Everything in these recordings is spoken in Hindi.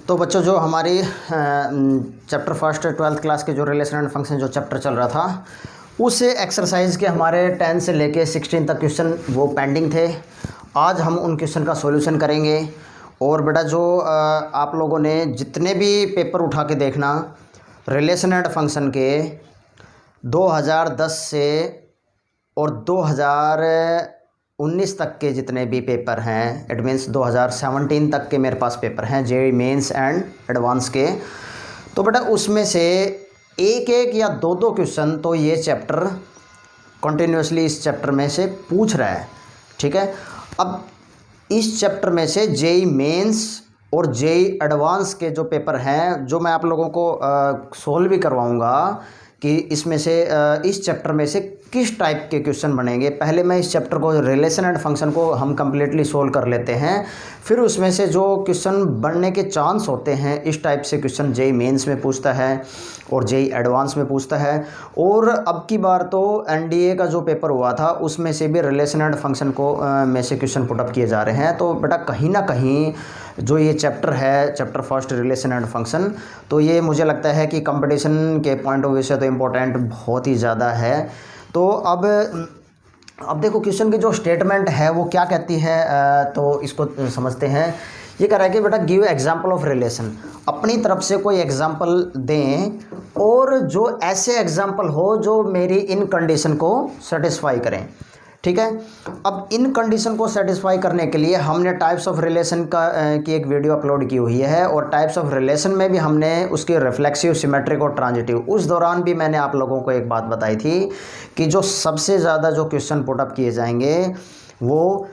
तो बच्चों, जो हमारी चैप्टर फर्स्ट 12th क्लास के जो रिलेशन एंड फंक्शन जो चैप्टर चल रहा था, उस एक्सरसाइज के हमारे 10 से लेके 16 तक क्वेश्चन वो पेंडिंग थे। आज हम उन क्वेश्चन का सॉल्यूशन करेंगे। और बेटा, जो आप लोगों ने जितने भी पेपर उठा के देखना रिलेशन एंड फंक्शन के 2010 से और 2019 तक के जितने भी पेपर हैं, इट मीन्स 2017 तक के मेरे पास पेपर हैं जेईई मेंस एंड एडवांस के। तो बेटा, उसमें से एक एक या दो दो क्वेश्चन तो ये चैप्टर कंटिन्यूसली इस चैप्टर में से पूछ रहा है। ठीक है, अब इस चैप्टर में से जेईई मेंस और जेईई एडवांस के जो पेपर हैं, जो मैं आप लोगों को सोल्व भी करवाऊंगा कि इसमें से इस चैप्टर में से किस टाइप के क्वेश्चन बनेंगे। पहले मैं इस चैप्टर को रिलेशन एंड फंक्शन को हम कम्प्लीटली सोल्व कर लेते हैं, फिर उसमें से जो क्वेश्चन बनने के चांस होते हैं, इस टाइप से क्वेश्चन जेईई मेंस में पूछता है और जेईई एडवांस में पूछता है। और अब की बार तो एनडीए का जो पेपर हुआ था उसमें से भी रिलेशन एंड फंक्शन को में से क्वेश्चन पुटअप किए जा रहे हैं। तो बेटा, कहीं ना कहीं जो ये चैप्टर है, chapter first relation and function, तो ये मुझे लगता है कि कंपटीशन के पॉइंट ऑफ व्यू से तो इम्पोर्टेंट बहुत ही ज़्यादा है। तो अब देखो, क्वेश्चन की जो स्टेटमेंट है वो क्या कहती है, तो इसको समझते हैं। ये कह रहा है कि बेटा, गिव एग्जाम्पल ऑफ रिलेशन, अपनी तरफ से कोई एग्जाम्पल दें और जो ऐसे एग्जाम्पल हो जो मेरी इन कंडीशन को सेटिस्फाई करें। ठीक है, अब इन कंडीशन को सेटिस्फाई करने के लिए हमने टाइप्स ऑफ रिलेशन की एक वीडियो अपलोड की हुई है, और टाइप्स ऑफ रिलेशन में भी हमने उसकी रिफ्लेक्सिव, सिमेट्रिक और ट्रांजिटिव, उस दौरान भी मैंने आप लोगों को एक बात बताई थी कि जो सबसे ज़्यादा जो क्वेश्चन पुटअप किए जाएंगे वो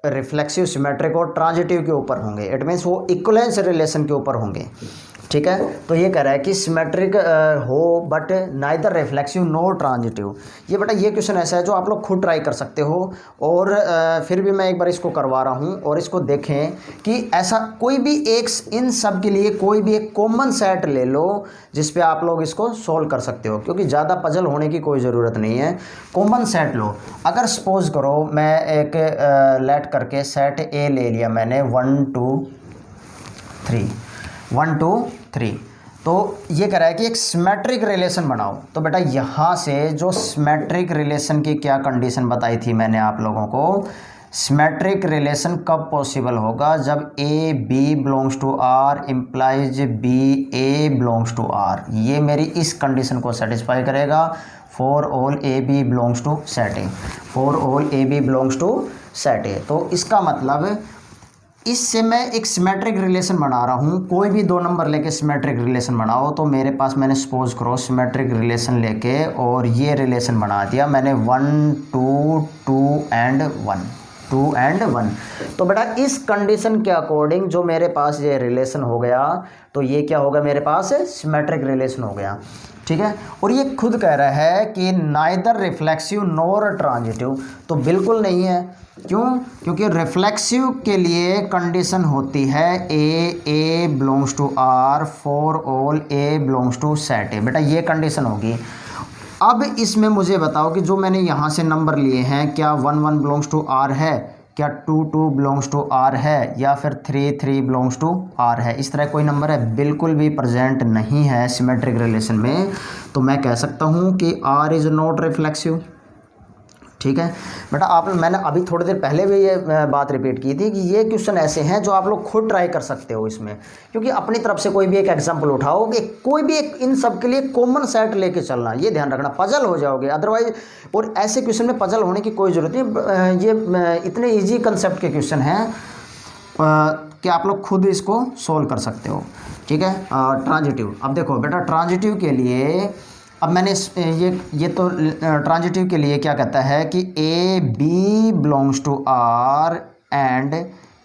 रिफ्लेक्सिव, सिमेट्रिक और ट्रांजिटिव के ऊपर होंगे। इट मीन्स वो इक्विवेलेंस रिलेशन के ऊपर होंगे। ठीक है, तो ये कह रहा है कि सिमेट्रिक हो but neither reflexive nor transitive. ये बेटा, ये क्वेश्चन ऐसा है जो आप लोग खुद ट्राई कर सकते हो, और फिर भी मैं एक बार इसको करवा रहा हूँ। और इसको देखें कि ऐसा कोई भी एक, इन सब के लिए कोई भी एक कॉमन सेट ले लो जिस पे आप लोग इसको सोल्व कर सकते हो, क्योंकि ज़्यादा पजल होने की कोई ज़रूरत नहीं है। कॉमन सेट लो। अगर सपोज करो मैं एक लेट करके सेट ए ले लिया मैंने, 1 2 3, तो ये कह रहा है कि एक सिमेट्रिक रिलेशन बनाओ। तो बेटा, यहाँ से जो सिमेट्रिक रिलेशन की क्या कंडीशन बताई थी मैंने आप लोगों को, सिमेट्रिक रिलेशन कब पॉसिबल होगा, जब A B belongs to R implies B A belongs to R. ये मेरी इस कंडीशन को सेटिस्फाई करेगा। For all A B belongs to set A, for all A B belongs to set A. तो इसका मतलब इससे मैं एक सिमेट्रिक रिलेशन बना रहा हूँ। कोई भी दो नंबर लेके सिमेट्रिक रिलेशन बनाओ, तो मेरे पास मैंने सपोज करो सिमेट्रिक रिलेशन लेके और ये रिलेशन बना दिया मैंने 1 2 2 एंड 1, 2 एंड 1। तो बेटा, इस कंडीशन के अकॉर्डिंग जो मेरे पास ये रिलेशन हो गया, तो ये क्या होगा, मेरे पास सिमेट्रिक रिलेशन हो गया। ठीक है, और ये खुद कह रहा है कि नाइदर रिफ्लेक्सिव नॉर ट्रांजिटिव, तो बिल्कुल नहीं है। क्यों? क्योंकि रिफ्लेक्सिव के लिए कंडीशन होती है A belongs to R for all A belongs to set A. बेटा, ये कंडीशन होगी। अब इसमें मुझे बताओ कि जो मैंने यहाँ से नंबर लिए हैं, क्या 1 1 बिलोंग्स टू आर है, क्या 2 2 बिलोंग्स टू आर है, या फिर 3 3 बिलोंग्स टू आर है? इस तरह कोई नंबर है? बिल्कुल भी प्रेजेंट नहीं है सिमेट्रिक रिलेशन में। तो मैं कह सकता हूँ कि आर इज़ नॉट रिफ्लेक्सिव। ठीक है बेटा, मैंने अभी थोड़ी देर पहले भी ये बात रिपीट की थी कि ये क्वेश्चन ऐसे हैं जो आप लोग खुद ट्राई कर सकते हो इसमें, क्योंकि अपनी तरफ से कोई भी एक एग्जांपल उठाओ कि कोई भी एक, इन सब के लिए कॉमन सेट लेके चलना, ये ध्यान रखना, पजल हो जाओगे अदरवाइज। और ऐसे क्वेश्चन में पजल होने की कोई ज़रूरत नहीं। ये इतने ईजी कंसेप्ट के क्वेश्चन हैं कि आप लोग खुद इसको सोल्व कर सकते हो। ठीक है, ट्रांजिटिव। अब देखो बेटा, ट्रांजिटिव के लिए अब मैंने ये तो ट्रांजिटिव के लिए क्या कहता है कि A B belongs to R and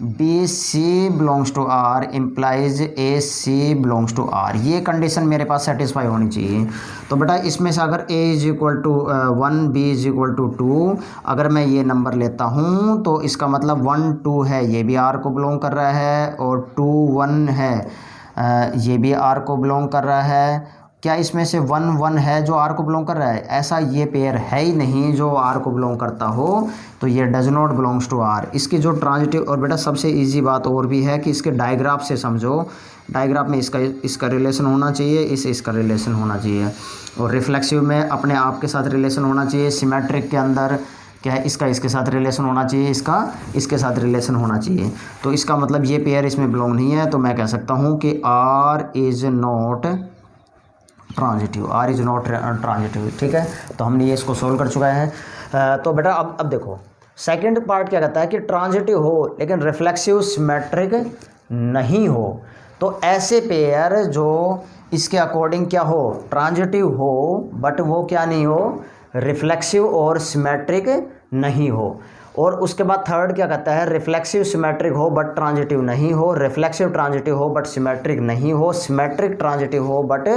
B C belongs to R implies A C belongs to R. ये कंडीशन मेरे पास सेटिस्फाई होनी चाहिए। तो बेटा, इसमें से अगर A is equal to 1 B is equal to 2, अगर मैं ये नंबर लेता हूँ तो इसका मतलब 1 2 है, ये भी आर को बिलोंग कर रहा है, और 2 1 है, ये भी आर को बिलोंग कर रहा है। क्या इसमें से 1 1 है जो आर को बिलोंग कर रहा है? ऐसा ये पेयर है ही नहीं जो आर को बिलोंग करता हो, तो ये does not belongs to R. इसकी जो ट्रांजिटिव, और बेटा सबसे इजी बात और भी है कि इसके डायग्राफ से समझो, डायग्राफ में इसका रिलेशन होना चाहिए, इसका रिलेशन होना चाहिए, और रिफ्लेक्सिव में अपने आप के साथ रिलेशन होना चाहिए, सिमेट्रिक के अंदर क्या है, इसका इसके साथ रिलेशन होना चाहिए, इसका इसके साथ रिलेशन होना चाहिए। तो इसका मतलब ये पेयर इसमें बिलोंग नहीं है, तो मैं कह सकता हूँ कि R is not transitive, R is not transitive. ठीक है, तो हमने ये इसको सोल्व कर चुका है। तो बेटा अब देखो सेकंड पार्ट क्या कहता है कि ट्रांजिटिव हो लेकिन रिफ्लेक्सिव सिमेट्रिक नहीं हो। तो ऐसे पेयर जो इसके अकॉर्डिंग क्या हो, ट्रांजिटिव हो बट वो क्या नहीं हो, रिफ्लेक्सिव और सिमेट्रिक नहीं हो। और उसके बाद थर्ड क्या कहता है, रिफ्लेक्सिव सिमेट्रिक हो बट ट्रांजिटिव नहीं हो, रिफ्लेक्सिव ट्रांजिटिव हो बट सिमेट्रिक नहीं हो, सिमेट्रिक ट्रांजिटिव हो बट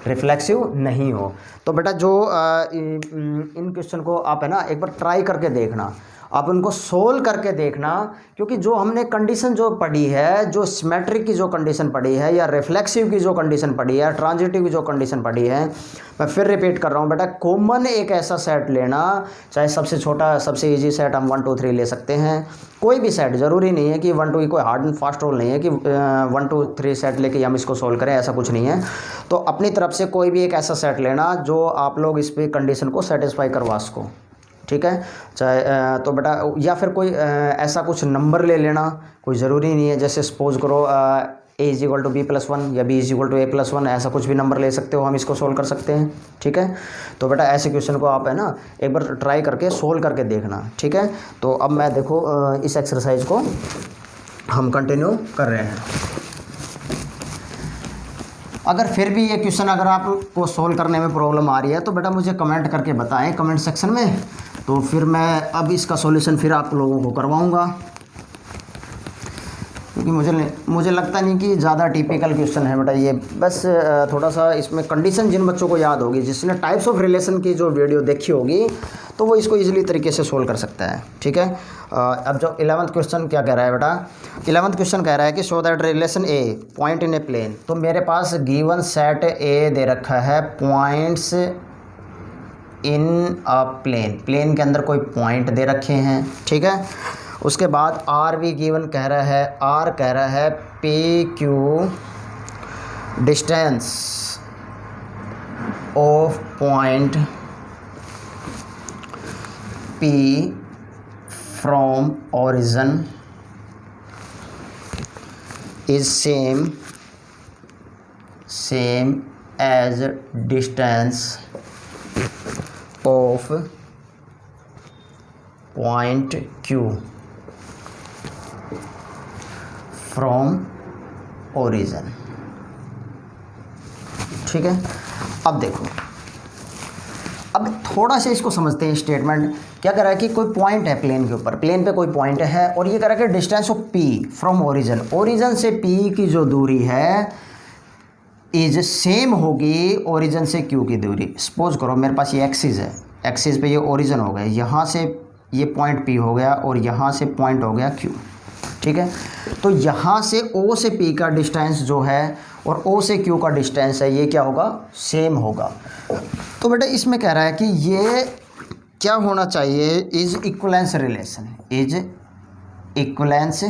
रिफ्लेक्सिव नहीं हो। तो बेटा जो इन क्वेश्चन को आप है ना एक बार ट्राई करके देखना, आप उनको सोल्व करके देखना, क्योंकि जो हमने कंडीशन जो पढ़ी है, जो सिमेट्रिक की जो कंडीशन पढ़ी है या रिफ्लेक्सिव की जो कंडीशन पढ़ी है, ट्रांजिटिव की जो कंडीशन पढ़ी है, मैं फिर रिपीट कर रहा हूँ बेटा, कॉमन एक ऐसा सेट लेना, चाहे सबसे छोटा सबसे इजी सेट हम 1 2 3 ले सकते हैं, कोई भी सेट, ज़रूरी नहीं है कि 1 2 की कोई हार्ड एंड फास्ट रूल नहीं है कि 1 2 3 सेट लेके हम इसको सोल्व करें, ऐसा कुछ नहीं है। तो अपनी तरफ से कोई भी एक ऐसा सेट लेना जो आप लोग इस पर कंडीशन को सेटिस्फाई करवा सको। ठीक है, चाहे तो बेटा या फिर कोई ऐसा कुछ नंबर ले लेना, कोई ज़रूरी नहीं है, जैसे सपोज करो a = b+1 या b = a+1, ऐसा कुछ भी नंबर ले सकते हो, हम इसको सोल्व कर सकते हैं। ठीक है, तो बेटा ऐसे क्वेश्चन को आप है ना एक बार ट्राई करके सोल्व करके देखना। ठीक है, तो अब मैं देखो इस एक्सरसाइज को हम कंटिन्यू कर रहे हैं। अगर फिर भी ये क्वेश्चन अगर आपको सोल्व करने में प्रॉब्लम आ रही है तो बेटा मुझे कमेंट करके बताएं कमेंट सेक्शन में, तो फिर मैं अब इसका सॉल्यूशन फिर आप लोगों को करवाऊंगा, क्योंकि मुझे लगता नहीं कि ज़्यादा टिपिकल क्वेश्चन है बेटा ये। बस थोड़ा सा इसमें कंडीशन जिन बच्चों को याद होगी, जिसने टाइप्स ऑफ रिलेशन की जो वीडियो देखी होगी, तो वो इसको इजीली तरीके से सोल्व कर सकता है। ठीक है, अब जो 11th क्वेश्चन क्या कह रहा है बेटा, 11th क्वेश्चन कह रहा है कि show that relation A point in a plane. तो मेरे पास गिवन सेट ए दे रखा है, points in a plane, plane के अंदर कोई पॉइंट दे रखे हैं। ठीक है, उसके बाद आर भी गिवन कह रहा है, आर कह रहा है P Q distance of point P from origin is same as distance of point Q from origin। ठीक है, अब देखो, अब थोड़ा सा इसको समझते हैं। स्टेटमेंट क्या कह रहा है कि कोई पॉइंट है प्लेन के ऊपर, प्लेन पे कोई पॉइंट है, और ये कह रहा है कि distance of P from origin, origin से पी की जो दूरी है इज सेम होगी ओरिजिन से क्यू की दूरी। सपोज करो मेरे पास ये एक्सिस है, एक्सिस पे ये ओरिजिन हो गया, यहाँ से ये पॉइंट पी हो गया और यहाँ से पॉइंट हो गया क्यू। ठीक है, तो यहाँ से ओ से पी का डिस्टेंस जो है और ओ से क्यू का डिस्टेंस है, ये क्या होगा, सेम होगा। तो बेटा इसमें कह रहा है कि ये क्या होना चाहिए, is equivalence relation, is equivalence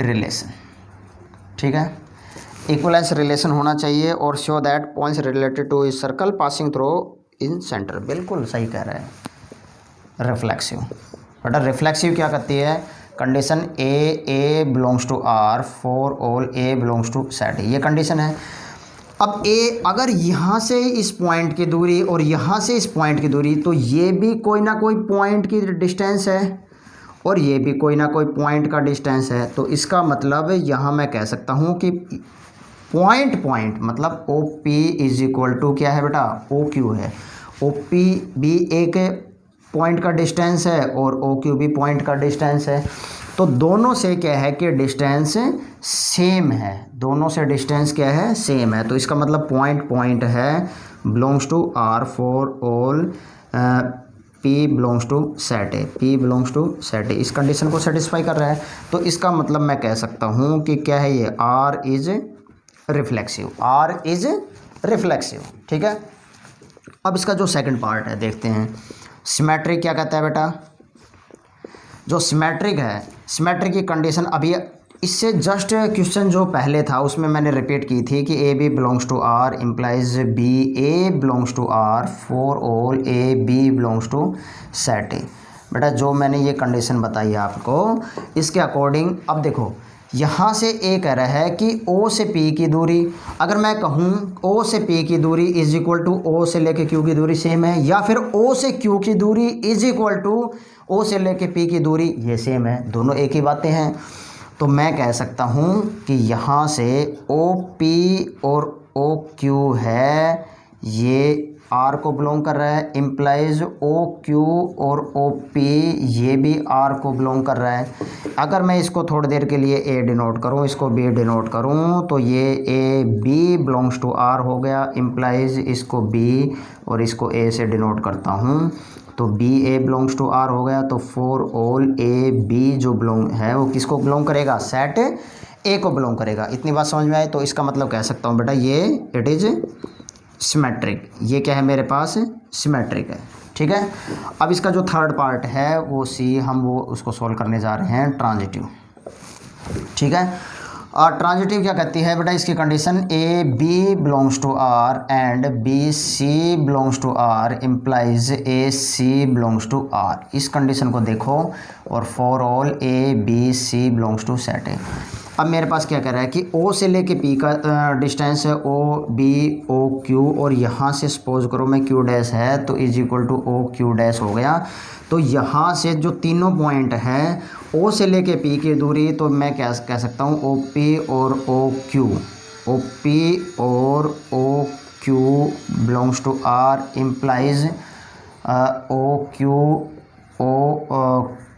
relation. ठीक है, इक्विवेलेंस रिलेशन होना चाहिए, और show that points related two is circle passing through in centre. बिल्कुल सही कह रहा है। रिफ्लेक्सिव, बेटा रिफ्लेक्सिव क्या कहती है, condition A belongs to R for all A belongs to set, ये कंडीशन है। अब ए अगर यहाँ से इस पॉइंट की दूरी और यहाँ से इस पॉइंट की दूरी, तो ये भी कोई ना कोई पॉइंट की डिस्टेंस है और ये भी कोई ना कोई पॉइंट का डिस्टेंस है। तो इसका मतलब यहाँ मैं कह सकता हूँ कि पॉइंट मतलब O P is equal to क्या है बेटा, ओ क्यू है। ओ पी भी एक पॉइंट का डिस्टेंस है और ओ क्यू भी पॉइंट का डिस्टेंस है। तो दोनों से क्या है कि डिस्टेंस सेम है, दोनों से डिस्टेंस क्या है, सेम है। तो इसका मतलब पॉइंट है belongs to R for all P belongs to set A, P belongs to set A, इस कंडीशन को सेटिस्फाई कर रहा है। तो इसका मतलब मैं कह सकता हूँ कि क्या है, ये R is reflexive, R is reflexive. ठीक है, अब इसका जो सेकंड पार्ट है देखते हैं। सिमेट्रिक क्या कहता है बेटा, जो सिमेट्रिक है, सिमेट्रिक की कंडीशन अभी इससे जस्ट क्वेश्चन जो पहले था उसमें मैंने रिपीट की थी कि A B belongs to R implies B A belongs to R for all A B belongs to set A. बेटा जो मैंने ये कंडीशन बताई है आपको, इसके अकॉर्डिंग अब देखो यहाँ से ए कह रहा है कि ओ से पी की दूरी, अगर मैं कहूँ ओ से पी की दूरी इज इक्वल टू ओ से लेके क्यू की दूरी सेम है, या फिर ओ से क्यू की दूरी इज इक्वल टू ओ से लेके पी की दूरी ये सेम है, दोनों एक ही बातें हैं। तो मैं कह सकता हूँ कि यहाँ से ओ पी और ओ क्यू है ये आर को बिलोंग कर रहा है, इम्प्लाइज ओ क्यू और ओ पी ये भी आर को बिलोंग कर रहा है। अगर मैं इसको थोड़ी देर के लिए ए डिनोट करूँ, इसको बी डिनोट करूँ, तो ये A B belongs to R हो गया, इम्प्लाइज इसको बी और इसको ए से डिनोट करता हूँ तो B A belongs to R हो गया। तो फॉर ऑल ए बी जो बिलोंग है वो किसको बिलोंग करेगा, सेट ए को बिलोंग करेगा। इतनी बात समझ में आई। तो इसका मतलब कह सकता हूँ बेटा ये इट इज़ सिमेट्रिक, ये क्या है मेरे पास सिमेट्रिक है। ठीक है, अब इसका जो थर्ड पार्ट है वो सी, हम वो उसको सॉल्व करने जा रहे हैं ट्रांजिटिव। ठीक है, और ट्रांजिटिव क्या कहती है बेटा, इसकी condition A B belongs to R and B C belongs to R implies A C belongs to R. इस कंडीशन को देखो, और for all A B C belongs to set A. अब मेरे पास क्या कह रहा है कि ओ से लेके पी का डिस्टेंस है ओ बी ओ क्यू, और यहाँ से सपोज करो मैं क्यू डैश है तो is equal to O Q dash हो गया। तो यहाँ से जो तीनों पॉइंट हैं ओ से लेके पी की दूरी, तो मैं क्या कह सकता हूँ ओ पी और ओ पी और O Q belongs to R implies O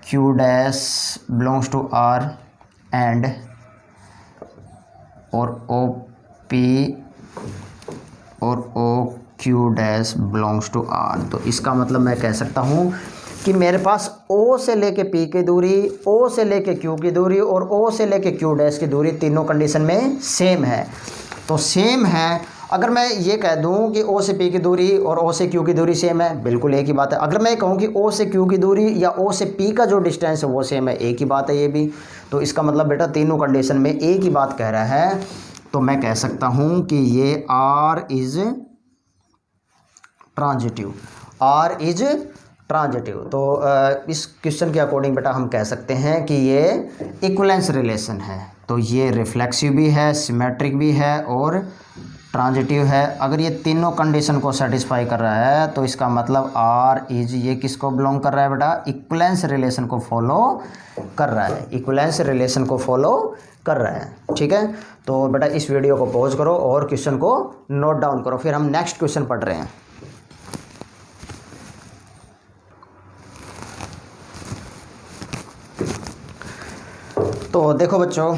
Q dash belongs to R and और ओ पी और O Q dash belongs to R. तो इसका मतलब मैं कह सकता हूँ कि मेरे पास ओ से लेके पी की दूरी, ओ से लेके क्यू की दूरी और ओ से लेके क्यू डैश की दूरी तीनों कंडीशन में सेम है। तो सेम है, अगर मैं ये कह दूं कि ओ से पी की दूरी और ओ से क्यू की दूरी सेम है, बिल्कुल एक ही बात है। अगर मैं कहूँ कि ओ से क्यू की दूरी या ओ से पी का जो डिस्टेंस है वो सेम है, एक ही बात है ये भी। तो इसका मतलब बेटा तीनों कंडीशन में एक ही बात कह रहा है। तो मैं कह सकता हूँ कि ये R is transitive, R is transitive. तो इस क्वेश्चन के अकॉर्डिंग बेटा हम कह सकते हैं कि ये इक्विवेलेंस रिलेशन है। तो ये रिफ्लेक्सिव भी है, सिमेट्रिक भी है और ट्रांजिटिव है। अगर ये तीनों कंडीशन को सेटिस्फाई कर रहा है तो इसका मतलब आर इज ये किसको बिलोंग कर रहा है बेटा, इक्विवेलेंस रिलेशन को फॉलो कर रहा है, इक्विवेलेंस रिलेशन को फॉलो कर रहा है। ठीक है, तो बेटा इस वीडियो को पॉज करो और क्वेश्चन को नोट डाउन करो, फिर हम नेक्स्ट क्वेश्चन पढ़ रहे हैं। तो देखो बच्चों,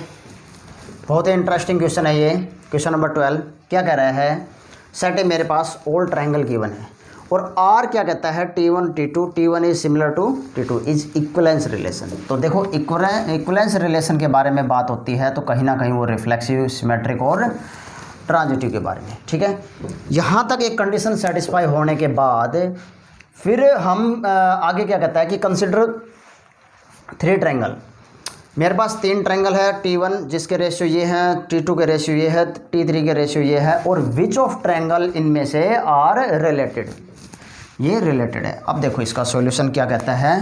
बहुत ही इंटरेस्टिंग क्वेश्चन है ये। क्वेश्चन नंबर 12 क्या कह रहा है, सेट है मेरे पास ऑल ट्रायंगल गिवन है और आर क्या कहता है T1 T2, T1 is similar to T2 is equivalence relation. तो देखो इक्विवेलेंस रिलेशन के बारे में बात होती है तो कहीं ना कहीं वो रिफ्लेक्सिव, सिमेट्रिक और ट्रांजिटिव के बारे में। ठीक है, यहाँ तक एक कंडीशन सेटिस्फाई होने के बाद फिर हम आगे क्या कहता है कि कंसिडर 3 ट्रायंगल। मेरे पास 3 ट्रायंगल है, T1 जिसके रेशियो ये है, T2 के रेशियो ये है, T3 के रेशियो ये है, और विच ऑफ ट्रायंगल इनमें से आर रिलेटेड, ये रिलेटेड है। अब देखो इसका सॉल्यूशन क्या कहता है।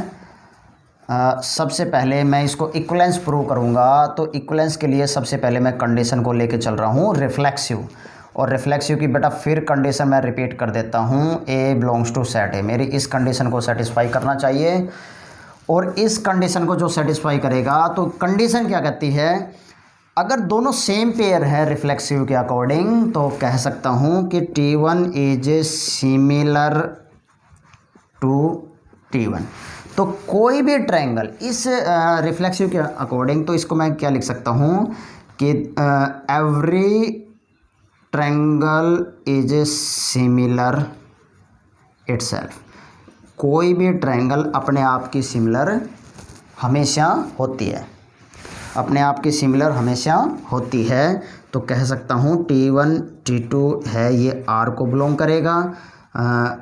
सबसे पहले मैं इसको इक्विवेलेंस प्रूव करूँगा, तो इक्विवेलेंस के लिए सबसे पहले मैं कंडीशन को लेके चल रहा हूँ रिफ्लेक्सिव, और रिफ्लेक्सिव की बेटा फिर कंडीशन मैं रिपीट कर देता हूँ, ए बिलोंग्स टू सेट ए। मेरी इस कंडीशन को सेटिस्फाई करना चाहिए, और इस कंडीशन को जो सेटिस्फाई करेगा, तो कंडीशन क्या कहती है, अगर दोनों सेम पेयर है रिफ्लेक्सिव के अकॉर्डिंग तो कह सकता हूँ कि T1 is similar to T1। तो कोई भी ट्रायंगल इस रिफ्लेक्सिव के अकॉर्डिंग, तो इसको मैं क्या लिख सकता हूँ कि every triangle is similar itself. कोई भी ट्रायंगल अपने आप की सिमिलर हमेशा होती है, अपने आप की सिमिलर हमेशा होती है। तो कह सकता हूँ T1 T2 है ये R को बिलोंग करेगा।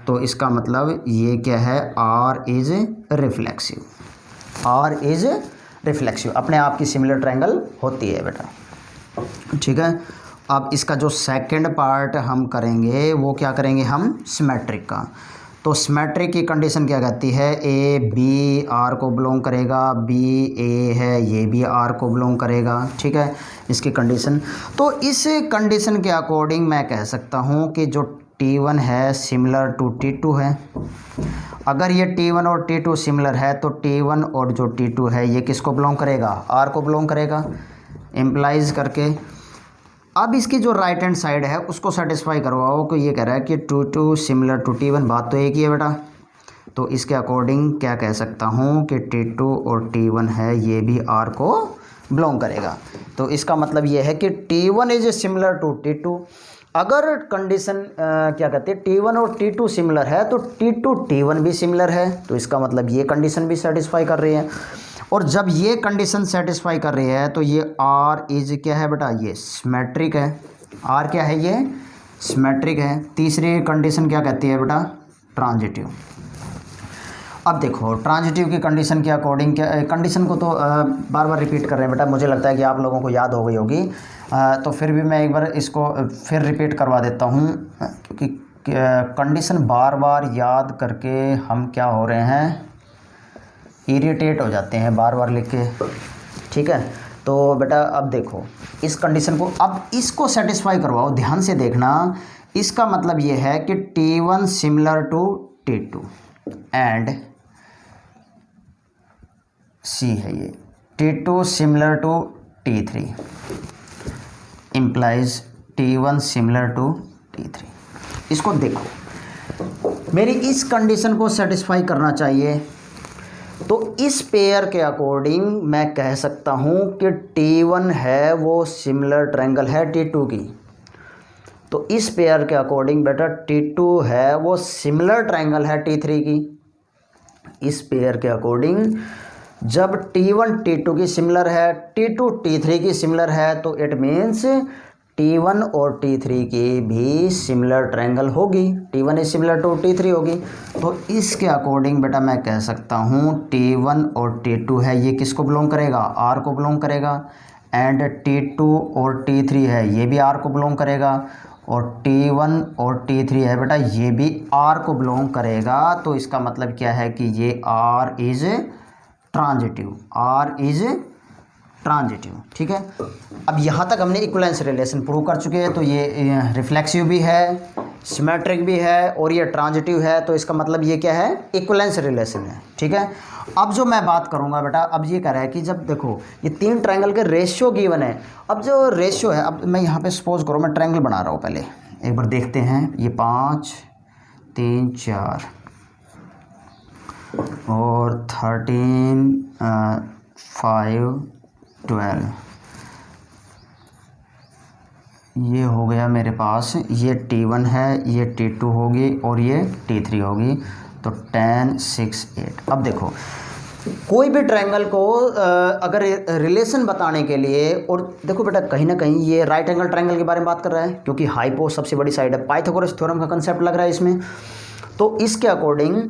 तो इसका मतलब ये क्या है, R is reflexive, R is reflexive, अपने आप की सिमिलर ट्रायंगल होती है बेटा, ठीक है। अब इसका जो सेकंड पार्ट हम करेंगे वो क्या करेंगे हम, सिमेट्रिक का। तो सिमेट्रिक की कंडीशन क्या कहती है, ए बी आर को बिलोंग करेगा, बी ए है ये भी आर को बिलोंग करेगा, ठीक है, इसकी कंडीशन। तो इस कंडीशन के अकॉर्डिंग मैं कह सकता हूँ कि जो T1 है सिमिलर टू T2 है। अगर ये T1 और T2 सिमिलर है तो T1 और जो T2 है ये किसको बिलोंग करेगा, R को बिलोंग करेगा, इम्प्लाइज करके। अब इसकी जो राइट हैंड साइड है उसको सेटिस्फाई करवाओ कि ये कह रहा है कि T2 सिमिलर टू T1, बात तो एक ही है बेटा। तो इसके अकॉर्डिंग क्या कह सकता हूँ कि T2 और T1 है ये भी R को बिलोंग करेगा। तो इसका मतलब ये है कि T1 is similar to T2। अगर कंडीशन क्या कहते हैं T1 और T2 सिमिलर है तो T2 T1 भी सिमिलर है, तो इसका मतलब ये कंडीशन भी सेटिस्फाई कर रही है। और जब ये कंडीशन सेटिस्फाई कर रही है तो ये R इज क्या है बेटा, ये सिमेट्रिक है। R क्या है, ये सिमेट्रिक है। तीसरी कंडीशन क्या कहती है बेटा, ट्रांजिटिव। अब देखो ट्रांजिटिव की कंडीशन के अकॉर्डिंग क्या, कंडीशन को तो बार बार रिपीट कर रहे हैं बेटा, मुझे लगता है कि आप लोगों को याद हो गई होगी, तो फिर भी मैं एक बार इसको फिर रिपीट करवा देता हूँ, क्योंकि कंडीशन बार बार याद करके हम क्या हो रहे हैं, इरिटेट हो जाते हैं बार बार लिख के, ठीक है। तो बेटा अब देखो इस कंडीशन को, अब इसको सेटिस्फाई करवाओ, ध्यान से देखना। इसका मतलब ये है कि T1 similar to T2 and सी है ये T2 similar to T3 implies T1 similar to T3। इसको देखो, मेरी इस कंडीशन को सेटिस्फाई करना चाहिए, तो इस पेयर के अकॉर्डिंग मैं कह सकता हूँ कि T1 है वो सिमिलर ट्रायंगल है T2 की। तो इस पेयर के अकॉर्डिंग बेटा T2 है वो सिमिलर ट्रायंगल है T3 की। इस पेयर के अकॉर्डिंग जब T1 T2 की सिमिलर है, T2 T3 की सिमिलर है, तो इट मीन्स T1 और T3 की भी सिमिलर ट्रायंगल होगी, T1 is similar to T3 होगी। तो इसके अकॉर्डिंग बेटा मैं कह सकता हूँ T1 और T2 है ये किसको बिलोंग करेगा, R को बिलोंग करेगा, एंड T2 और T3 है ये भी R को बिलोंग करेगा, और T1 और T3 है बेटा ये भी R को बिलोंग करेगा। तो इसका मतलब क्या है कि ये R is transitive, R is transitive, ठीक है। अब यहाँ तक हमने इक्विवेलेंस रिलेशन प्रूव कर चुके हैं। तो ये रिफ्लेक्सिव भी है, सिमेट्रिक भी है और ये ट्रांजिटिव है। तो इसका मतलब ये क्या है, इक्विवेलेंस रिलेशन है, ठीक है। अब जो मैं बात करूँगा बेटा, अब ये कह रहा है कि जब देखो ये तीन ट्रायंगल के रेशियो गिवन है। अब जो रेशियो है, अब मैं यहाँ पे सपोज करो मैं ट्रायंगल बना रहा हूँ, पहले एक बार देखते हैं। ये 5 3 4 और 13 5 12, ये हो गया मेरे पास। ये T1 है, ये T2 होगी और ये T3 होगी। तो 10 6 8। अब देखो कोई भी ट्रायंगल को अगर रिलेशन बताने के लिए, और देखो बेटा कहीं ना कहीं ये राइट एंगल ट्रायंगल के बारे में बात कर रहा है, क्योंकि हाइपो सबसे बड़ी साइड है, पाइथागोरस थ्योरम का कंसेप्ट लग रहा है इसमें। तो इसके अकॉर्डिंग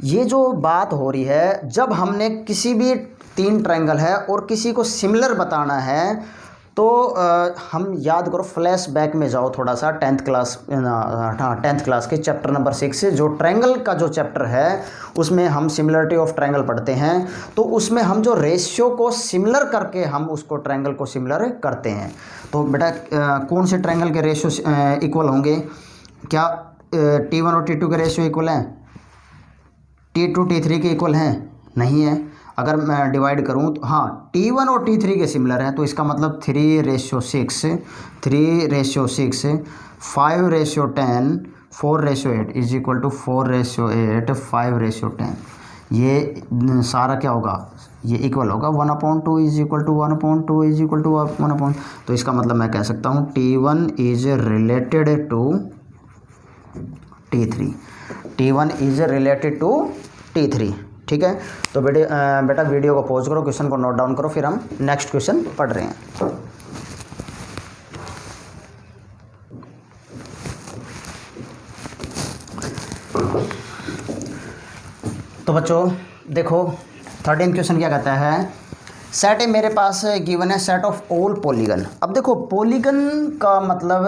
ये जो बात हो रही है, जब हमने किसी भी तीन ट्रायंगल है और किसी को सिमिलर बताना है, तो हम याद करो, फ्लैश बैक में जाओ थोड़ा सा 10th क्लास, हाँ 10th क्लास के चैप्टर नंबर 6 जो ट्रायंगल का जो चैप्टर है उसमें हम सिमिलरिटी ऑफ ट्रायंगल पढ़ते हैं। तो उसमें हम जो रेशियो को सिमिलर करके हम उसको ट्रायंगल को सिमिलर करते हैं। तो बेटा कौन से ट्रायंगल के रेशियो इक्वल होंगे, क्या T1 और T2 के रेशियो इक्वल हैं, T2 T3 के इक्वल हैं, नहीं है। अगर मैं डिवाइड करूं तो हाँ T1 और T3 के सिमिलर हैं। तो इसका मतलब 3:6, 3:6, 5:10, 4:8 इज इक्वल टू 4:8, 5:10। ये सारा क्या होगा, ये इक्वल होगा 1/2 is equal to 1/2 is equal to 1/2। तो इसका मतलब मैं कह सकता हूँ T1 is related to T3, T1 is related to T3, ठीक है। तो बेटा वीडियो को पॉज करो, क्वेश्चन को नोट डाउन करो, फिर हम नेक्स्ट क्वेश्चन पढ़ रहे हैं। तो बच्चों देखो 13 क्वेश्चन क्या कहता है, सेट ए मेरे पास गिवन है सेट ऑफ ऑल पॉलीगन। अब देखो पॉलीगन का मतलब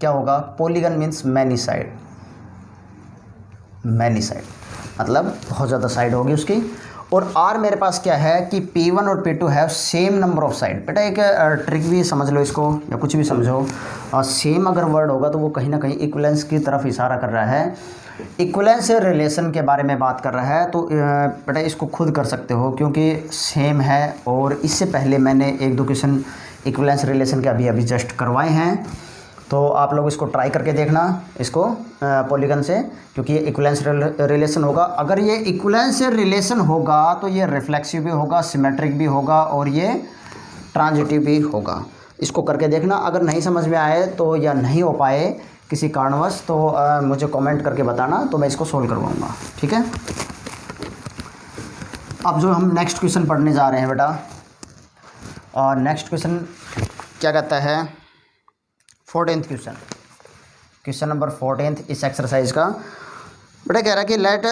क्या होगा, polygon means many side, many side मतलब बहुत ज़्यादा साइड होगी उसकी। और आर मेरे पास क्या है कि P1 और P2 have same number of side. बेटा एक ट्रिक भी समझ लो इसको या कुछ भी समझो, और सेम अगर वर्ड होगा तो वो कहीं ना कहीं इक्विवेलेंस की तरफ इशारा कर रहा है, इक्विवेलेंस रिलेशन के बारे में बात कर रहा है। तो बेटा इसको खुद कर सकते हो क्योंकि सेम है, और इससे पहले मैंने एक दो क्वेश्चन इक्विवेलेंस रिलेशन के अभी जस्ट करवाए हैं, तो आप लोग इसको ट्राई करके देखना इसको पॉलीगन से, क्योंकि ये इक्विवेलेंस रिलेशन होगा। अगर ये इक्विवेलेंस रिलेशन होगा तो ये रिफ्लेक्सिव भी होगा, सिमेट्रिक भी होगा और ये ट्रांजिटिव भी होगा। इसको करके देखना, अगर नहीं समझ में आए तो या नहीं हो पाए किसी कारणवश तो मुझे कमेंट करके बताना, तो मैं इसको सोल्व करवाऊँगा, ठीक है। अब जो हम नेक्स्ट क्वेश्चन पढ़ने जा रहे हैं बेटा, और नेक्स्ट क्वेश्चन क्या कहता है, 14th क्वेश्चन नंबर 14 इस एक्सरसाइज का। बेटा कह रहा है कि let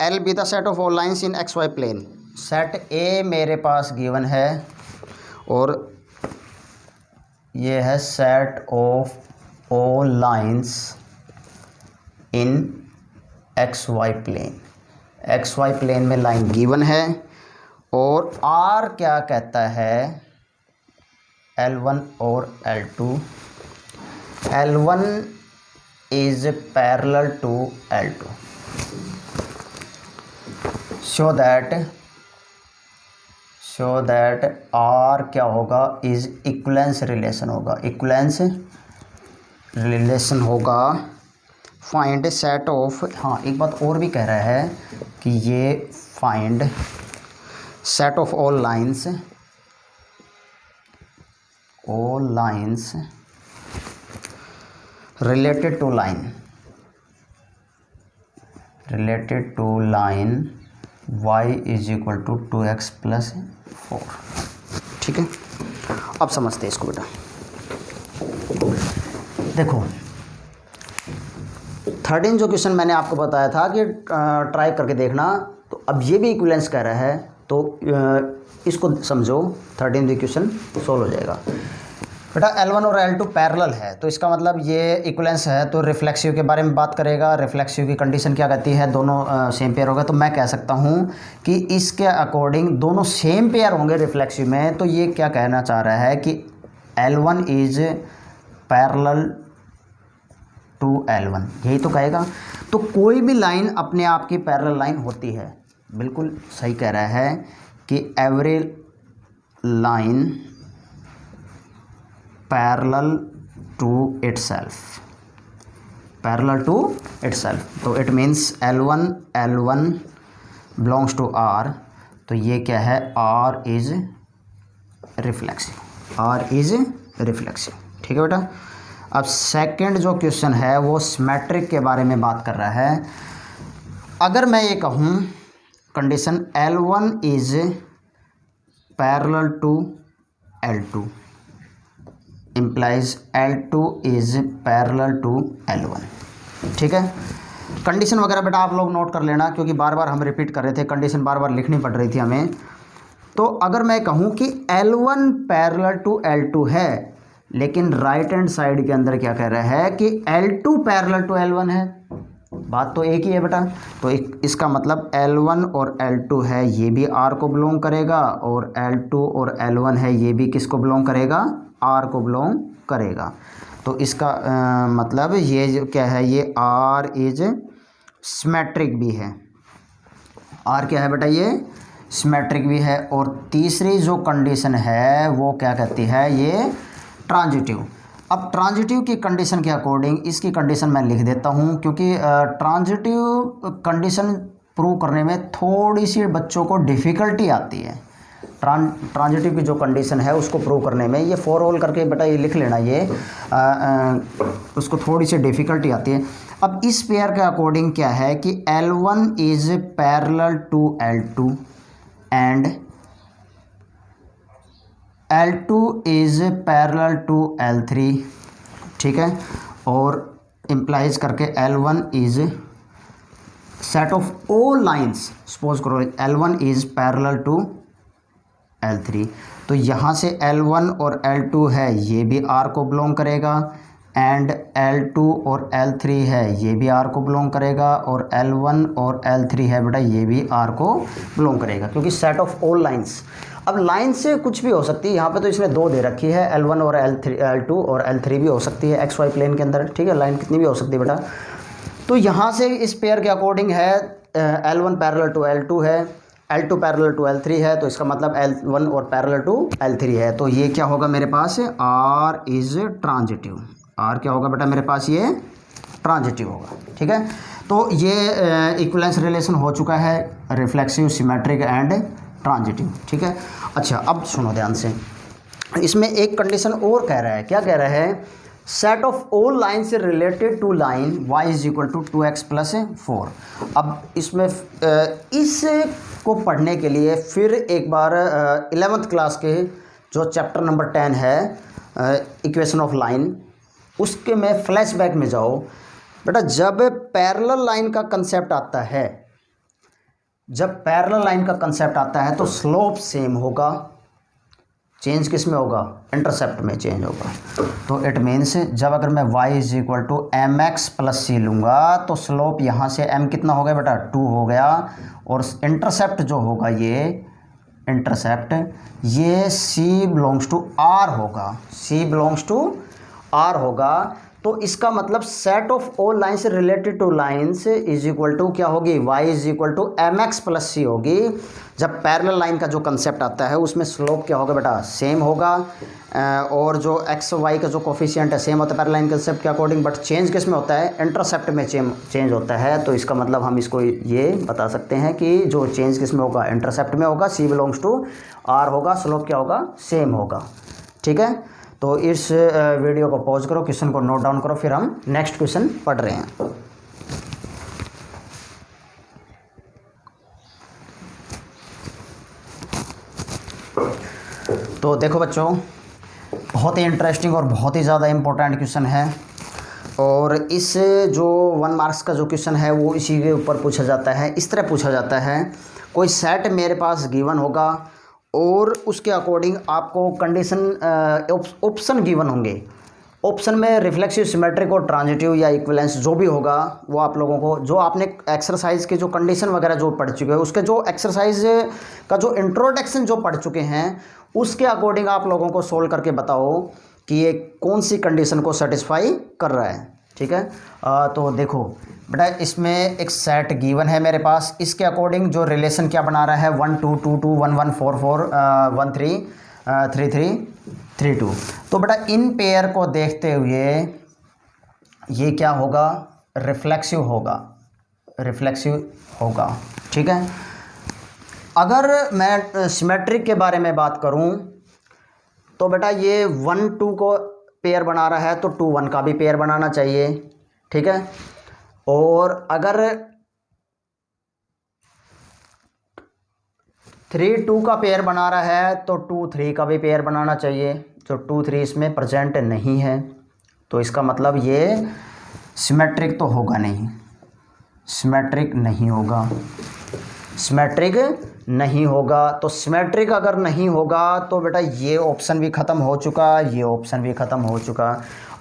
L be the set of all lines in X Y plane. Set A मेरे पास गिवन है और ये है set of all lines in X Y plane. X Y plane में लाइन गिवन है और आर क्या कहता है, L1 और L2। L1 is parallel to L2, so that R क्या होगा, is equivalence relation होगा, equivalence relation होगा। find set of, हाँ एक बात और भी कह रहा है कि ये find set of all lines related to line y is equal to 2x plus 4, ठीक है। अब समझते हैं इसको बेटा। देखो 13 जो क्वेश्चन मैंने आपको बताया था कि ट्राई करके देखना, तो अब ये भी इक्विवेलेंस कह रहा है, तो इसको समझो, 13 क्वेश्चन सोल्व हो जाएगा। बेटा L1 और L2 पैरेलल है, तो इसका मतलब ये इक्विवेलेंस है, तो रिफ्लेक्सिव के बारे में बात करेगा। रिफ्लेक्सिव की कंडीशन क्या कहती है, दोनों सेम पेयर होगा। तो मैं कह सकता हूँ कि इसके अकॉर्डिंग दोनों सेम पेयर होंगे रिफ्लेक्सिव में। तो ये क्या कहना चाह रहा है कि L1 is parallel to L1, यही तो कहेगा। तो कोई भी लाइन अपने आप की पैरेलल लाइन होती है, बिल्कुल सही कह रहा है कि every line parallel to itself, तो it means L1 belongs to R। तो ये क्या है, R इज रिफ्लेक्सिव, ठीक है बेटा। अब सेकंड जो क्वेश्चन है वो सिमेट्रिक के बारे में बात कर रहा है। अगर मैं ये कहूँ condition L1 is parallel to L2 implies L2 is parallel to L1, ठीक है। कंडीशन वगैरह बेटा आप लोग नोट कर लेना, क्योंकि बार बार हम रिपीट कर रहे थे, कंडीशन बार बार लिखनी पड़ रही थी हमें। तो अगर मैं कहूँ कि L1 पैरेलल टू L2 है, लेकिन राइट हैंड साइड के अंदर क्या कह रहा है कि L2 पैरेलल टू L1 है, बात तो एक ही है बेटा। तो इसका मतलब L1 और L2 है, ये भी R को बिलोंग करेगा, और L2 और L1 है, ये भी किसको बिलोंग करेगा, R को बिलोंग करेगा। तो इसका मतलब ये जो क्या है, ये R इज सिमेट्रिक भी है। R क्या है बेटा, ये सिमेट्रिक भी है। और तीसरी जो कंडीशन है वो क्या कहती है, ये ट्रांजिटिव। अब ट्रांजिटिव की कंडीशन के अकॉर्डिंग इसकी कंडीशन मैं लिख देता हूँ, क्योंकि ट्रांजिटिव कंडीशन प्रूव करने में थोड़ी सी बच्चों को डिफ़िकल्टी आती है। ट्रांजिटिव की जो कंडीशन है उसको प्रूव करने में, ये फॉर ऑल करके बेटा ये लिख लेना, ये उसको थोड़ी सी डिफ़िकल्टी आती है। अब इस पेयर के अकॉर्डिंग क्या है कि L1 is parallel to L2 and L2 is parallel to L3, ठीक है। और इम्प्लाइज करके L1 is set of all lines, suppose करो L1 is parallel to L3, तो यहाँ से L1 और L2 है ये भी R को बिलोंग करेगा, एंड L2 और L3 है ये भी R को बिलोंग करेगा, और L1 और L3 है बेटा ये भी R को बिलोंग करेगा, क्योंकि सेट ऑफ ऑल लाइंस। अब लाइन से कुछ भी हो सकती है, यहाँ पे तो इसने दो दे रखी है, L1 और L2 और L3 भी हो सकती है XY प्लेन के अंदर, ठीक है, लाइन कितनी भी हो सकती है बेटा। तो यहाँ से इस पेयर के अकॉर्डिंग है L1 पैरेलल टू L2 है, L2 पैरेलल टू L3 है, तो इसका मतलब L1 और पैरेलल टू L3 है, तो ये क्या होगा मेरे पास, R इज़ ट्रांजिटिव। R क्या होगा बेटा मेरे पास, ये ट्रांजिटिव होगा, ठीक है। तो ये इक्विवेलेंस रिलेशन हो चुका है, रिफ्लेक्सिव, सिमेट्रिक एंड ट्रांजिटिव, ठीक है। अच्छा अब सुनो ध्यान से, इसमें एक कंडीशन और कह रहा है, क्या कह रहा है, set of all lines related to line y is equal to 2x plus 4। अब इसमें इस को पढ़ने के लिए फिर एक बार 11th क्लास के जो चैप्टर नंबर 10 है इक्वेशन ऑफ लाइन, उसके में फ्लैशबैक में जाओ बेटा। जब पैरेलल लाइन का कंसेप्ट आता है, जब पैरेलल लाइन का कंसेप्ट आता है तो स्लोप सेम होगा, चेंज किस में होगा, इंटरसेप्ट में चेंज होगा। तो इट मीन्स जब अगर मैं y is equal to M X plus C लूँगा तो स्लोप यहाँ से m कितना हो गया बेटा, 2 हो गया, और इंटरसेप्ट जो होगा ये इंटरसेप्ट ये c बिलोंग्स टू r होगा, c बिलोंग्स टू r होगा। तो इसका मतलब set of all lines related to lines is equal to क्या होगी, y is equal to M X plus C होगी। जब पैरेलल लाइन का जो कंसेप्ट आता है उसमें स्लोप क्या होगा बेटा, सेम होगा, और जो x y का जो कोफिशिएंट है सेम होता है पैरेलल लाइन कंसेप्ट के अकॉर्डिंग, बट चेंज किस में होता है, इंटरसेप्ट में चेंज होता है। तो इसका मतलब हम इसको ये बता सकते हैं कि जो चेंज किस में होगा, इंटरसेप्ट में होगा, c बिलोंग्स टू r होगा, स्लोप क्या होगा, सेम होगा, ठीक है। तो इस वीडियो को पॉज करो, क्वेश्चन को नोट डाउन करो, फिर हम नेक्स्ट क्वेश्चन पढ़ रहे हैं। तो देखो बच्चों, बहुत ही इंटरेस्टिंग और बहुत ही ज़्यादा इम्पोर्टेंट क्वेश्चन है, और इस जो 1 मार्क्स का जो क्वेश्चन है वो इसी के ऊपर पूछा जाता है। इस तरह पूछा जाता है, कोई सेट मेरे पास गिवन होगा और उसके अकॉर्डिंग आपको कंडीशन ऑप्शन गिवन होंगे, ऑप्शन में रिफ्लेक्सिव, सिमेट्रिक और ट्रांजिटिव या इक्विवेलेंस जो भी होगा वो आप लोगों को, जो आपने एक्सरसाइज के जो कंडीशन वगैरह जो पढ़ चुके हैं, उसके जो एक्सरसाइज का जो इंट्रोडक्शन जो पढ़ चुके हैं उसके अकॉर्डिंग आप लोगों को सोल्व करके बताओ कि ये कौन सी कंडीशन को सेटिस्फाई कर रहा है, ठीक है। तो देखो बेटा, इसमें एक सेट गिवन है मेरे पास, इसके अकॉर्डिंग जो रिलेशन क्या बना रहा है, 1 2 2 2 1 1 4 4 1 3 3 3 3 2। तो बेटा इन पेयर को देखते हुए ये क्या होगा, रिफ्लेक्सिव होगा, रिफ्लेक्सिव होगा, ठीक है। अगर मैं सिमेट्रिक के बारे में बात करूं तो बेटा ये 1 2 को पेयर बना रहा है तो 2 1 का भी पेयर बनाना चाहिए, ठीक है। और अगर 3 2 का पेयर बना रहा है तो 2 3 का भी पेयर बनाना चाहिए, जो 2 3 इसमें प्रेजेंट नहीं है, तो इसका मतलब ये सिमेट्रिक तो होगा नहीं, सिमेट्रिक नहीं होगा, सिमेट्रिक नहीं होगा। तो सिमेट्रिक अगर नहीं होगा तो बेटा ये ऑप्शन भी ख़त्म हो चुका, ये ऑप्शन भी ख़त्म हो चुका।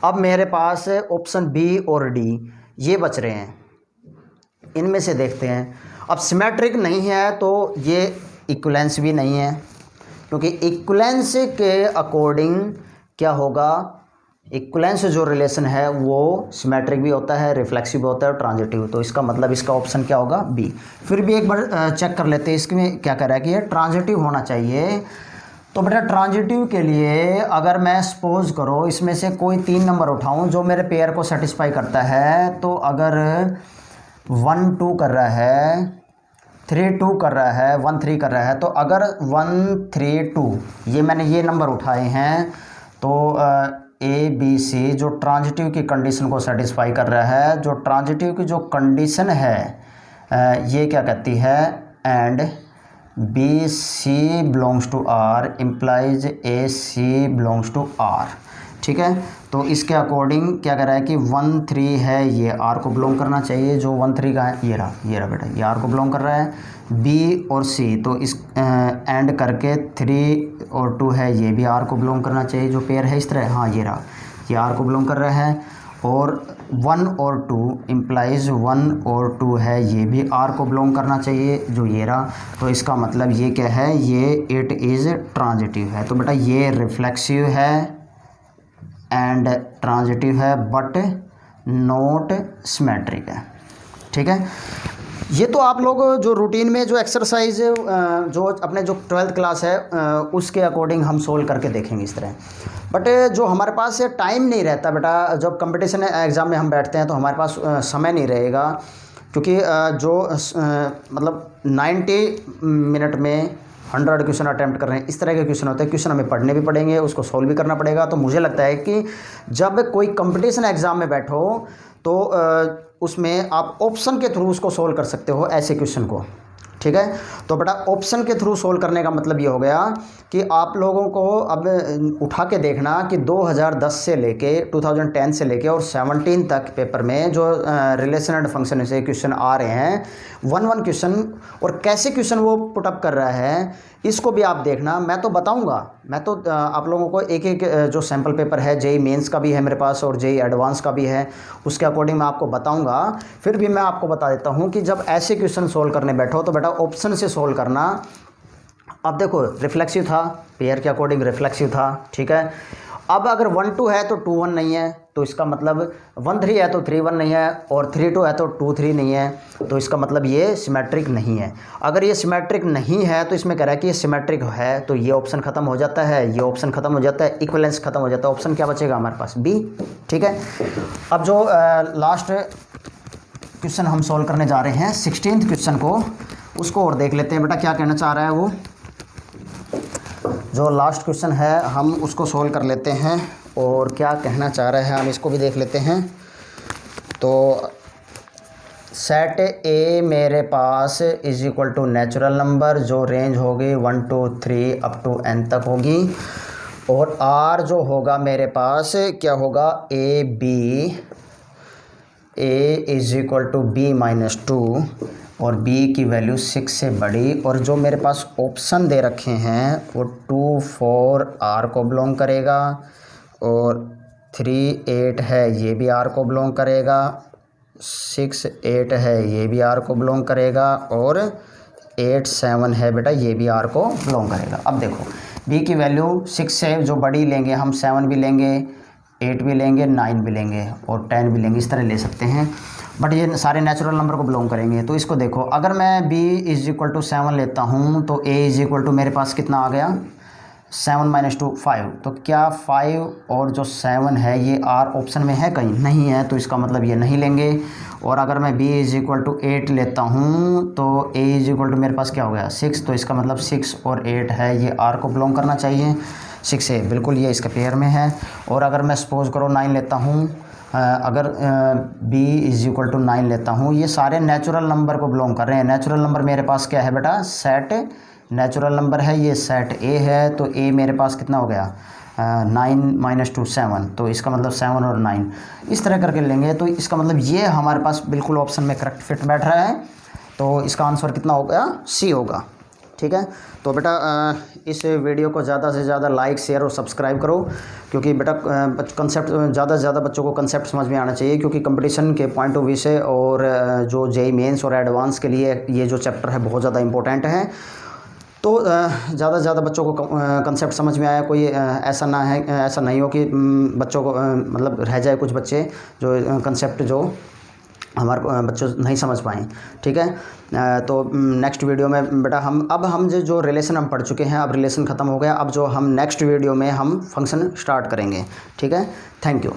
अब मेरे पास ऑप्शन बी और डी ये बच रहे हैं, इनमें से देखते हैं। अब सिमेट्रिक नहीं है तो ये इक्विवेलेंस भी नहीं है, क्योंकि इक्विवेलेंस के अकॉर्डिंग क्या होगा, इक्विवेलेंस जो रिलेशन है वो सिमेट्रिक भी होता है, रिफ्लेक्सिव भी होता है और ट्रांजिटिव। तो इसका मतलब इसका ऑप्शन क्या होगा, बी। फिर भी एक बार चेक कर लेते हैं इसमें क्या कह रहा है कि ये ट्रांजिटिव होना चाहिए। तो बेटा ट्रांजिटिव के लिए अगर मैं सपोज करो इसमें से कोई 3 नंबर उठाऊं जो मेरे पेयर को सेटिस्फाई करता है, तो अगर 1 2 कर रहा है, 3 2 कर रहा है, 1 3 कर रहा है, तो अगर 1 3 2 ये मैंने ये नंबर उठाए हैं, तो ए बी सी जो ट्रांजिटिव की कंडीशन को सेटिस्फाई कर रहा है, जो ट्रांजिटिव की जो कंडीशन है ये क्या कहती है, and B C belongs to R implies A C belongs to R. ठीक है। तो इसके अकॉर्डिंग क्या कर रहा है कि 1 3 है, ये आर को बिलोंग करना चाहिए, जो 1 3 का है ये रहा बेटा, ये आर को बिलोंग कर रहा है। बी और सी, तो इस एंड करके 3 और 2 है, ये भी आर को बिलोंग करना चाहिए, जो पेयर है इस तरह, हाँ ये रहा, ये आर को बिलोंग कर रहा है। और 1 और 2 इम्प्लाइज 1 और 2 है, ये भी आर को बिलोंग करना चाहिए, जो ये रहा। तो इसका मतलब ये क्या है, ये इट इज़ ट्रांजिटिव है। तो बेटा ये रिफ्लेक्सिव है एंड ट्रांजिटिव है बट नॉट सिमेट्रिक है, ठीक है। ये तो आप लोग जो रूटीन में जो एक्सरसाइज जो अपने जो 12th क्लास है उसके अकॉर्डिंग हम सोल्व करके देखेंगे इस तरह। बट जो हमारे पास टाइम नहीं रहता बेटा, जब कंपटीशन एग्ज़ाम में हम बैठते हैं तो हमारे पास समय नहीं रहेगा, क्योंकि जो मतलब 90 मिनट में 100 क्वेश्चन अटैम्प्ट कर रहे हैं, इस तरह के क्वेश्चन होते हैं। क्वेश्चन हमें पढ़ने भी पड़ेंगे, उसको सोल्व भी करना पड़ेगा। तो मुझे लगता है कि जब कोई कंपटीशन एग्ज़ाम में बैठो तो उसमें आप ऑप्शन के थ्रू उसको सोल्व कर सकते हो ऐसे क्वेश्चन को, ठीक है। तो बेटा ऑप्शन के थ्रू सोल्व करने का मतलब ये हो गया कि आप लोगों को अब उठा के देखना कि 2010 से लेके 2010 से लेके और 17 तक पेपर में जो रिलेशन एंड फंक्शन से क्वेश्चन आ रहे हैं, 1 क्वेश्चन, और कैसे क्वेश्चन वो पुटअप कर रहा है इसको भी आप देखना। मैं तो बताऊंगा, मैं तो आप लोगों को एक एक जो सैम्पल पेपर है, जेई मेंस का भी है मेरे पास और जेई एडवांस का भी है, उसके अकॉर्डिंग मैं आपको बताऊंगा। फिर भी मैं आपको बता देता हूं कि जब ऐसे क्वेश्चन सोल्व करने बैठो तो बेटा ऑप्शन से सोल्व करना। अब देखो रिफ्लेक्सिव था, पेयर के अकॉर्डिंग रिफ्लेक्सिव था, ठीक है। अब अगर 1 2 है तो 2 1 नहीं है, तो इसका मतलब 1 3 है तो 3 1 नहीं है, और 3 2 है तो 2 3 नहीं है, तो इसका मतलब ये सिमेट्रिक नहीं है। अगर ये सिमेट्रिक नहीं है तो इसमें कह रहा है कि ये सिमेट्रिक है, तो ये ऑप्शन खत्म हो जाता है, ये ऑप्शन खत्म हो जाता है, इक्विवेलेंस खत्म हो जाता है। ऑप्शन क्या बचेगा हमारे पास, बी, ठीक है। अब जो लास्ट क्वेश्चन हम सॉल्व करने जा रहे हैं 16th क्वेश्चन को, उसको और देख लेते हैं बेटा क्या कहना चाह रहा है वो। जो लास्ट क्वेश्चन है हम उसको सोल्व कर लेते हैं और क्या कहना चाह रहा है हम इसको भी देख लेते हैं। तो सेट ए मेरे पास is equal to natural number, जो रेंज होगी 1 2 3 अप टू n तक होगी, और आर जो होगा मेरे पास क्या होगा, A is equal to B minus 2, और b की वैल्यू 6 से बड़ी, और जो मेरे पास ऑप्शन दे रखे हैं वो 2 4 r को बिलोंग करेगा, और 3 8 है ये भी r को बिलोंग करेगा, 6 8 है ये भी r को बिलोंग करेगा, और 8 7 है बेटा ये भी r को बिलोंग करेगा। अब देखो b की वैल्यू 6 से जो बड़ी लेंगे हम 7 भी लेंगे, 8 भी लेंगे, 9 भी लेंगे और 10 भी लेंगे, इस तरह ले सकते हैं। बट ये सारे नेचुरल नंबर को बिलोंग करेंगे। तो इसको देखो, अगर मैं b इज इक्वल टू 7 लेता हूँ तो a इज इक्वल टू मेरे पास कितना आ गया, 7 माइनस 2 5। तो क्या 5 और जो 7 है ये r ऑप्शन में है, कहीं नहीं है, तो इसका मतलब ये नहीं लेंगे। और अगर मैं b इज इक्वल टू 8 लेता हूँ तो a इज इक्वल टू मेरे पास क्या हो गया 6, तो इसका मतलब 6 और 8 है ये r को बिलोंग करना चाहिए, 6 है बिल्कुल ये इसके पेयर में है। और अगर मैं सपोज करो 9 लेता हूँ, अगर b इज इक्वल टू 9 लेता हूँ, ये सारे नेचुरल नंबर को बिलोंग कर रहे हैं। नेचुरल नंबर मेरे पास क्या है बेटा, सेट नेचुरल नंबर है, ये सेट a है, तो a मेरे पास कितना हो गया 9 माइनस 2 7, तो इसका मतलब 7 और 9 इस तरह करके लेंगे। तो इसका मतलब ये हमारे पास बिल्कुल ऑप्शन में करेक्ट फिट बैठ रहा है, तो इसका आंसर कितना हो गया, सी होगा, ठीक है। तो बेटा इस वीडियो को ज़्यादा से ज़्यादा लाइक शेयर और सब्सक्राइब करो, क्योंकि बेटा कंसेप्ट ज़्यादा से ज़्यादा बच्चों को कंसेप्ट समझ में आना चाहिए, क्योंकि कंपटीशन के पॉइंट ऑफ व्यू से और जो जेई मेंस और एडवांस के लिए ये जो चैप्टर है बहुत ज़्यादा इंपॉर्टेंट है। तो ज़्यादा से ज़्यादा बच्चों को कंसेप्ट समझ में आया, कोई ऐसा नहीं हो कि बच्चों को मतलब रह जाए कुछ बच्चे जो कंसेप्ट जो हमारे बच्चों नहीं समझ पाएँ, ठीक है। तो नेक्स्ट वीडियो में बेटा हम जो रिलेशन हम पढ़ चुके हैं, अब रिलेशन ख़त्म हो गया, अब जो हम नेक्स्ट वीडियो में हम फंक्शन स्टार्ट करेंगे, ठीक है। Thank you.